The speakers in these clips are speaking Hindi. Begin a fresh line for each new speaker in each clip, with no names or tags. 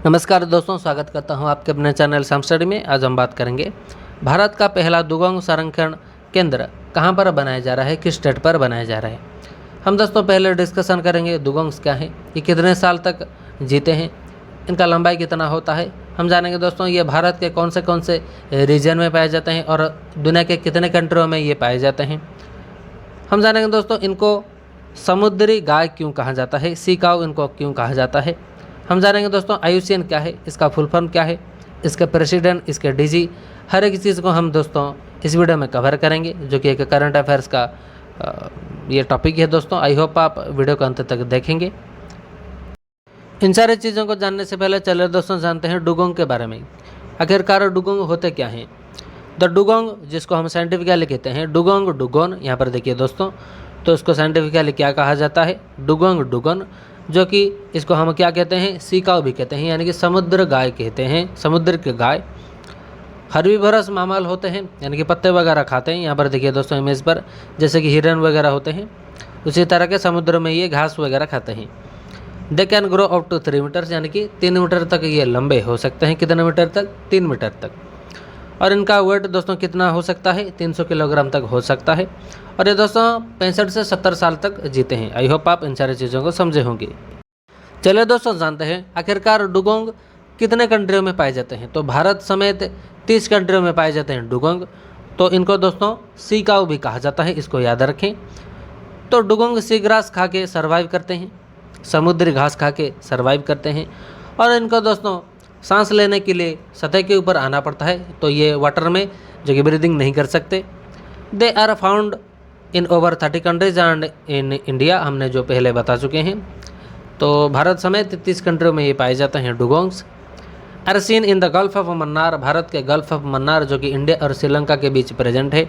नमस्कार दोस्तों, स्वागत करता हूं आपके अपने चैनल साम स्टडी में। आज हम बात करेंगे भारत का पहला दुगोंग संरक्षण केंद्र कहां पर बनाया जा रहा है, किस स्टेट पर बनाया जा रहा है। हम दोस्तों पहले डिस्कशन करेंगे दुगोंग्स क्या है, ये कितने साल तक जीते हैं, इनका लंबाई कितना होता है। हम जानेंगे दोस्तों ये भारत के कौन से रीजन में पाए जाते हैं और दुनिया के कितने कंट्रियों में ये पाए जाते हैं। हम जानेंगे दोस्तों इनको समुद्री गाय क्यों कहा जाता है, सी काऊ इनको क्यों कहा जाता है। हम जानेंगे दोस्तों IUCN क्या है, इसका फुल फॉर्म क्या है, इसके प्रेसिडेंट, इसके DG, हर एक चीज़ को हम दोस्तों इस वीडियो में कवर करेंगे, जो कि एक करंट अफेयर्स का ये टॉपिक है दोस्तों। आई होप आप वीडियो को अंत तक देखेंगे। इन सारी चीज़ों को जानने से पहले चलिए दोस्तों जानते हैं डुगोंग के बारे में। आखिरकार डुगोंग होते क्या हैं। द डुगोंग, जिसको हम साइंटिफिकली कहते हैं डुगोंग डुगोन, यहाँ पर देखिए दोस्तों, तो इसको साइंटिफिकली क्या कहा जाता है, डुगोंग डुगोन, जो कि इसको हम क्या कहते हैं, सी काऊ भी कहते हैं, यानी कि समुद्र गाय कहते हैं, समुद्र के गाय। हर्बीवोरस मामल होते हैं, यानी कि पत्ते वगैरह खाते हैं। यहाँ पर देखिए दोस्तों इमेज पर, जैसे कि हिरन वगैरह होते हैं, उसी तरह के समुद्र में ये घास वगैरह खाते हैं। They can grow up to 3 metres, यानी कि 3 मीटर तक ये लंबे हो सकते हैं। कितने मीटर तक, 3 मीटर तक। और इनका वेट दोस्तों कितना हो सकता है, 300 किलोग्राम तक हो सकता है। और ये दोस्तों 65 से 70 साल तक जीते हैं। आई होप आप इन सारी चीज़ों को समझे होंगे। चलिए दोस्तों जानते हैं आखिरकार डुगोंग कितने कंट्रियों में पाए जाते हैं। तो भारत समेत 30 कंट्रियों में पाए जाते हैं डुगोंग। तो इनको दोस्तों सी काऊ भी कहा जाता है, इसको याद रखें। तो डुगोंग सी ग्रास खा के सर्वाइव करते हैं, समुद्री घास खा के सर्वाइव करते हैं। और इनको दोस्तों सांस लेने के लिए सतह के ऊपर आना पड़ता है, तो ये वाटर में जो कि ब्रीदिंग नहीं कर सकते। They are found in over 30 countries and in India, हमने जो पहले बता चुके हैं। तो भारत समेत 30 कंट्रियों में ये पाए जाते हैं dugongs. Are seen in the Gulf of Mannar, Bharat के गल्फ ऑफ मन्नार जो कि इंडिया और श्रीलंका के बीच प्रेजेंट है।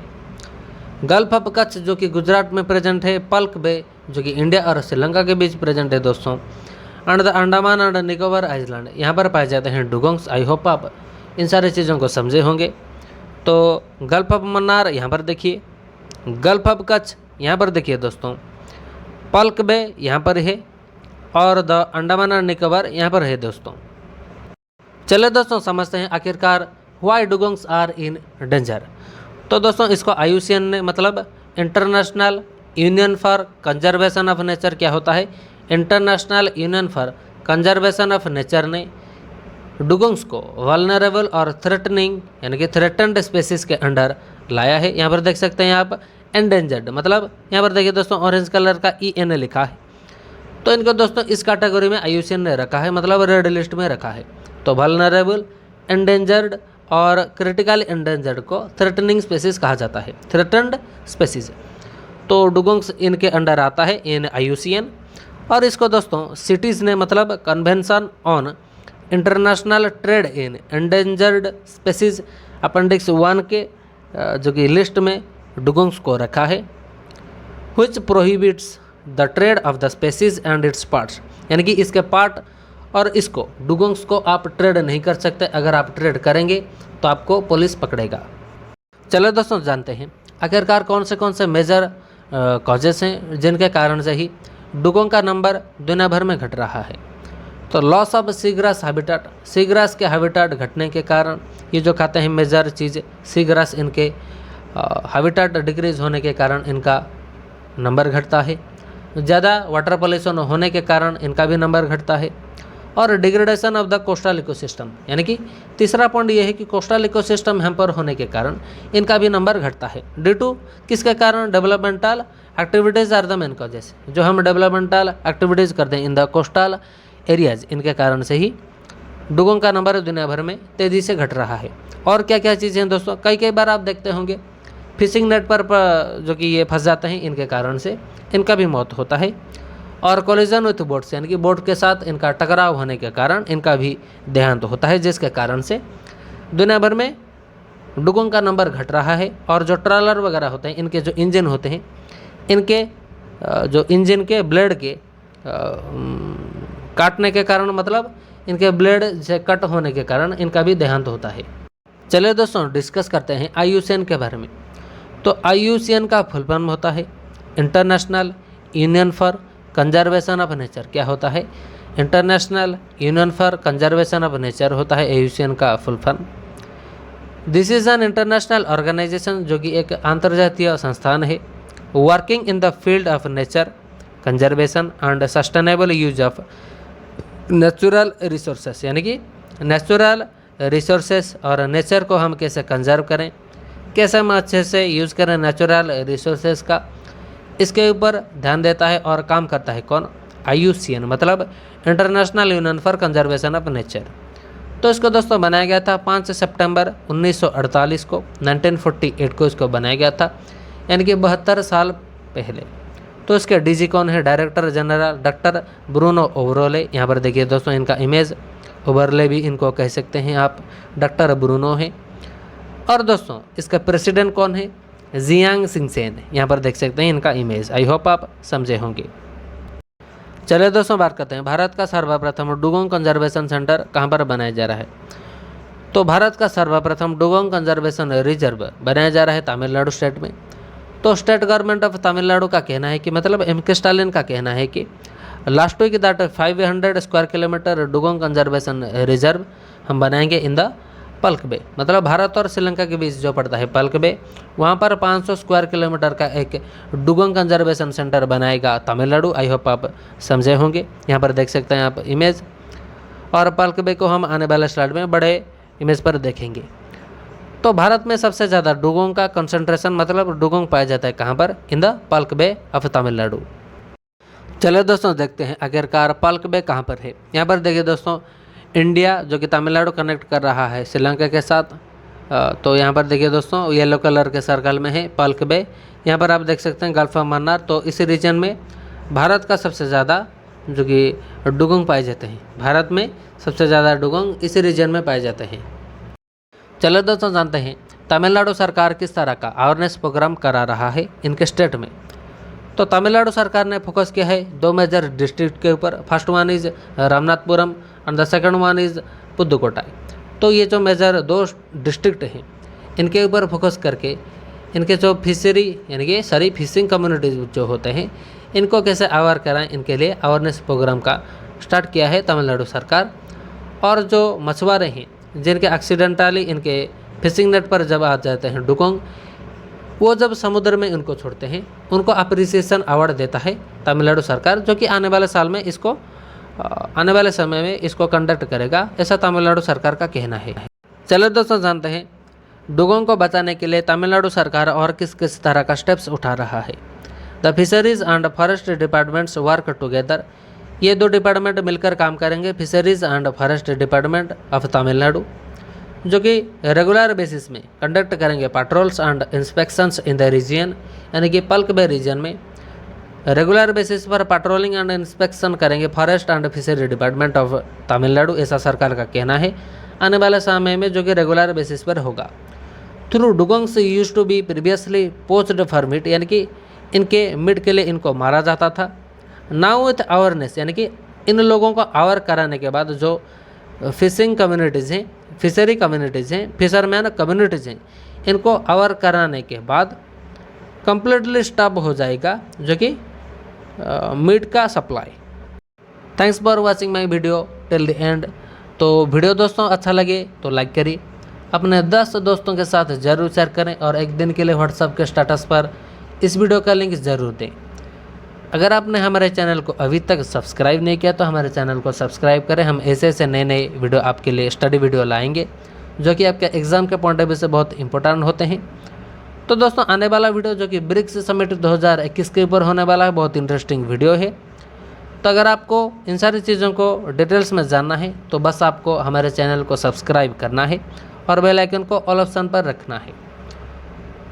गल्फ ऑफ कच्छ जो कि गुजरात में प्रेजेंट है। पल्क बे जो कि इंडिया और श्रीलंका के बीच प्रेजेंट है दोस्तों। And the Andaman and Nicobar island, यहाँ पर पाए जाते हैं डुगोंग्स। आई होप आप इन सारी चीज़ों को समझे होंगे। तो गल्फ ऑफ मन्नार यहाँ पर देखिए, गल्फ ऑफ कच्छ यहाँ पर देखिए दोस्तों, पल्क बे यहाँ पर है, और द अंडमान एंड निकोबार यहाँ पर है दोस्तों। चलिए दोस्तों समझते हैं आखिरकार व्हाई डुगोंग्स आर इन डेंजर। तो दोस्तों इसको IUCN ने, मतलब international union for conservation of nature, क्या होता है, international union for conservation of nature ने डुगोंग्स को वल्नरेबल और थ्रेटनिंग, यानी कि थ्रेटन्ड स्पेसीज के अंडर लाया है। यहाँ पर देख सकते हैं आप एंडेंजर्ड, मतलब यहाँ पर देखिए दोस्तों ऑरेंज कलर का EN लिखा है। तो इनको दोस्तों इस कैटेगरी में IUCN ने रखा है, मतलब रेड लिस्ट में रखा है। तो वल्नरेबल, एंडेंजर्ड और क्रिटिकल एंडेंजर्ड को थ्रेटनिंग स्पेसीज कहा जाता है, थ्रेटन्ड स्पेसीज। तो डुगोंग्स इनके अंडर आता है इन IUCN। और इसको दोस्तों सिटीज़ ने, मतलब convention on international trade in endangered species appendix 1 के जो कि लिस्ट में डुगोंग्स को रखा है। Which prohibits the trade off the species and its parts, यानी कि इसके पार्ट और इसको, डुगोंग्स को आप ट्रेड नहीं कर सकते। अगर आप ट्रेड करेंगे तो आपको पुलिस पकड़ेगा। चलो दोस्तों जानते हैं आखिरकार कौन से मेजर कॉजेस हैं जिनके कारण से ही डुगोंग का नंबर दुनिया भर में घट रहा है। तो loss of seagrass habitat, seagrass के हैबिटाट घटने के कारण, ये जो खाते हैं मेजर चीज़ सीग्रास, इनके हैबिटाट डिक्रीज होने के कारण इनका नंबर घटता है। ज़्यादा वाटर पॉल्यूशन होने के कारण इनका भी नंबर घटता है। और degradation of the coastal ecosystem, यानी कि तीसरा पॉइंट ये है कि कोस्टल इकोसिस्टम हैम्पर होने के कारण इनका भी नंबर घटता है। ड्यू टू किसके कारण, developmental activities are the main causes, जो हम डेवलपमेंटल एक्टिविटीज़ करते हैं इन द कोस्टल एरियाज, इनके कारण से ही डुगोंग का नंबर दुनिया भर में तेज़ी से घट रहा है। और क्या क्या चीज़ें हैं दोस्तों, कई बार आप देखते होंगे फिशिंग नेट पर जो कि ये फंस जाते हैं, इनके कारण से इनका भी मौत होता है। और कोलिजन विथ बोट्स, यानी कि बोट के साथ इनका टकराव होने के कारण इनका भी देहांत होता है, जिसके कारण से दुनिया भर में डुगोंग का नंबर घट रहा है। और जो ट्रॉलर वगैरह होते हैं, इनके जो इंजन होते हैं, इनके जो इंजन के ब्लेड के काटने के कारण, मतलब इनके ब्लेड से कट होने के कारण इनका भी देहांत होता है। चलिए दोस्तों डिस्कस करते हैं IUCN के बारे में। तो IUCN का फुल फॉर्म होता है international union for conservation of nature. क्या होता है, international union for conservation of nature होता है AUCN का full form. This is an international organisation जो कि एक अंतर्जातीय संस्थान है working in the field of nature conservation and sustainable use of natural resources, यानी कि नेचुरल रिसोर्सेस और नेचर को हम कैसे कंजर्व करें, कैसे हम अच्छे से यूज़ करें नेचुरल रिसोर्सेस का, इसके ऊपर ध्यान देता है और काम करता है कौन? IUCN, मतलब international union for conservation of nature. तो इसको दोस्तों बनाया गया था 5 सितंबर 1948 को, 1948 को इसको बनाया गया था, यानी कि 72 साल पहले। तो इसके DG कौन है? Director general doctor Bruno Oberle. यहाँ पर देखिए दोस्तों इनका इमेज, ओवरले भी इनको कह सकते हैं आप, डॉक्टर ब्रूनो है। और दोस्तों इसका प्रेसिडेंट कौन है? जियांग सिंगसेन। यहाँ पर देख सकते हैं इनका इमेज। आई होप आप समझे होंगे। चलिए दोस्तों बात करते हैं भारत का सर्वप्रथम डुगोंग कंजर्वेशन सेंटर कहाँ पर बनाया जा रहा है। तो भारत का सर्वप्रथम डुगोंग कंजर्वेशन रिजर्व बनाया जा रहा है तमिलनाडु स्टेट में। तो स्टेट गवर्नमेंट ऑफ तमिलनाडु का कहना है कि, मतलब MK स्टालिन का कहना है कि last week that 500 square kilometre dugong conservation reserve हम बनाएंगे इन द पल्क बे, मतलब भारत और श्रीलंका के बीच जो पड़ता है पल्क बे, वहाँ पर 500 स्क्वायर किलोमीटर का एक डुगोंग कंजर्वेशन सेंटर बनाएगा तमिलनाडु। आई होप आप समझे होंगे। यहाँ पर देख सकते हैं आप इमेज, और पल्क बे को हम आने वाले स्लाइड में बड़े इमेज पर देखेंगे। तो भारत में सबसे ज़्यादा डुगोंग का कंसंट्रेशन, मतलब डुगोंग पाया जाता है कहाँ पर? In the Palk Bay of Tamil Nadu. चलिए दोस्तों देखते हैं आखिरकार पल्क बे कहाँ पर है। यहाँ पर देखिए दोस्तों इंडिया जो कि तमिलनाडु कनेक्ट कर रहा है श्रीलंका के साथ। तो यहाँ पर देखिए दोस्तों येलो कलर के सर्कल में है पल्क बे। यहाँ पर आप देख सकते हैं गल्फ ऑफ मन्नार। तो इस रीजन में भारत का सबसे ज़्यादा जो कि डुगोंग पाए जाते हैं, भारत में सबसे ज़्यादा डुगोंग इस रीजन में पाए जाते हैं। चलो दोस्तों जानते हैं तमिलनाडु सरकार किस तरह का अवेयरनेस प्रोग्राम करा रहा है इनके स्टेट में। तो तमिलनाडु सरकार ने फोकस किया है 2 मेजर डिस्ट्रिक्ट के ऊपर। First one is Ramanathapuram and the second one is Pudukkottai. तो ये जो मेजर 2 डिस्ट्रिक्ट हैं इनके ऊपर फोकस करके इनके जो फिशरी, यानी कि सारी फिशिंग कम्युनिटीज जो होते हैं, इनको कैसे अवेयर कराएं, इनके लिए अवेयरनेस प्रोग्राम का स्टार्ट किया है तमिलनाडु सरकार। और जो मछुआरे हैं जिनके एक्सीडेंटली इनके फिशिंग नेट पर जब आ जाते हैं डुगोंग, वो जब समुद्र में उनको छोड़ते हैं, उनको अप्रिसिएशन अवार्ड देता है तमिलनाडु सरकार, जो कि आने वाले साल में इसको आने वाले समय में इसको कंडक्ट करेगा, ऐसा तमिलनाडु सरकार का कहना है। चलो दोस्तों जानते हैं डुगोंग को बचाने के लिए तमिलनाडु सरकार और किस किस तरह का स्टेप्स उठा रहा है। The fisheries and forest departments work together. ये 2 डिपार्टमेंट मिलकर काम करेंगे, fisheries and forest department of Tamil Nadu, जो कि रेगुलर बेसिस में कंडक्ट करेंगे patrols and inspections in the region, यानी कि पल्क बे रीजन में रेगुलर बेसिस पर पेट्रोलिंग एंड इंस्पेक्शन करेंगे forest and fishery department of Tamil Nadu, ऐसा सरकार का कहना है आने वाले समय में, जो कि रेगुलर बेसिस पर होगा। Through dugongs used to be previously poached for meat, यानी कि इनके मीट के लिए इनको मारा जाता था। नाउ विथ अवेयरनेस, यानी कि इन लोगों को अवेयर कराने के बाद जो फिशिंग कम्युनिटीज़ हैं, फिशरी कम्युनिटीज़ हैं, फिशरमैन कम्युनिटीज़ हैं, इनको अवेयर कराने के बाद कम्प्लीटली स्टॉप हो जाएगा जो कि मीट का supply. Thanks for watching my video till the end. तो वीडियो दोस्तों अच्छा लगे तो लाइक करिए, अपने 10 दोस्तों के साथ ज़रूर शेयर करें और एक दिन के लिए व्हाट्सएप के स्टेटस पर इस वीडियो का लिंक ज़रूर दें। अगर आपने हमारे चैनल को अभी तक सब्सक्राइब नहीं किया तो हमारे चैनल को सब्सक्राइब करें। हम ऐसे नए वीडियो आपके लिए स्टडी वीडियो लाएंगे जो कि आपके एग्ज़ाम के पॉइंट ऑफ व्यू से बहुत इंपॉर्टेंट होते हैं। तो दोस्तों आने वाला वीडियो जो कि ब्रिक्स समिट 2021 के ऊपर होने वाला है, बहुत इंटरेस्टिंग वीडियो है। तो अगर आपको इन सारी चीज़ों को डिटेल्स में जानना है तो बस आपको हमारे चैनल को सब्सक्राइब करना है और बेल आइकन को ऑल ऑप्शन पर रखना है।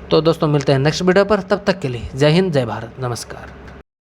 तो दोस्तों मिलते हैं नेक्स्ट वीडियो पर, तब तक के लिए जय हिंद, जय भारत, नमस्कार।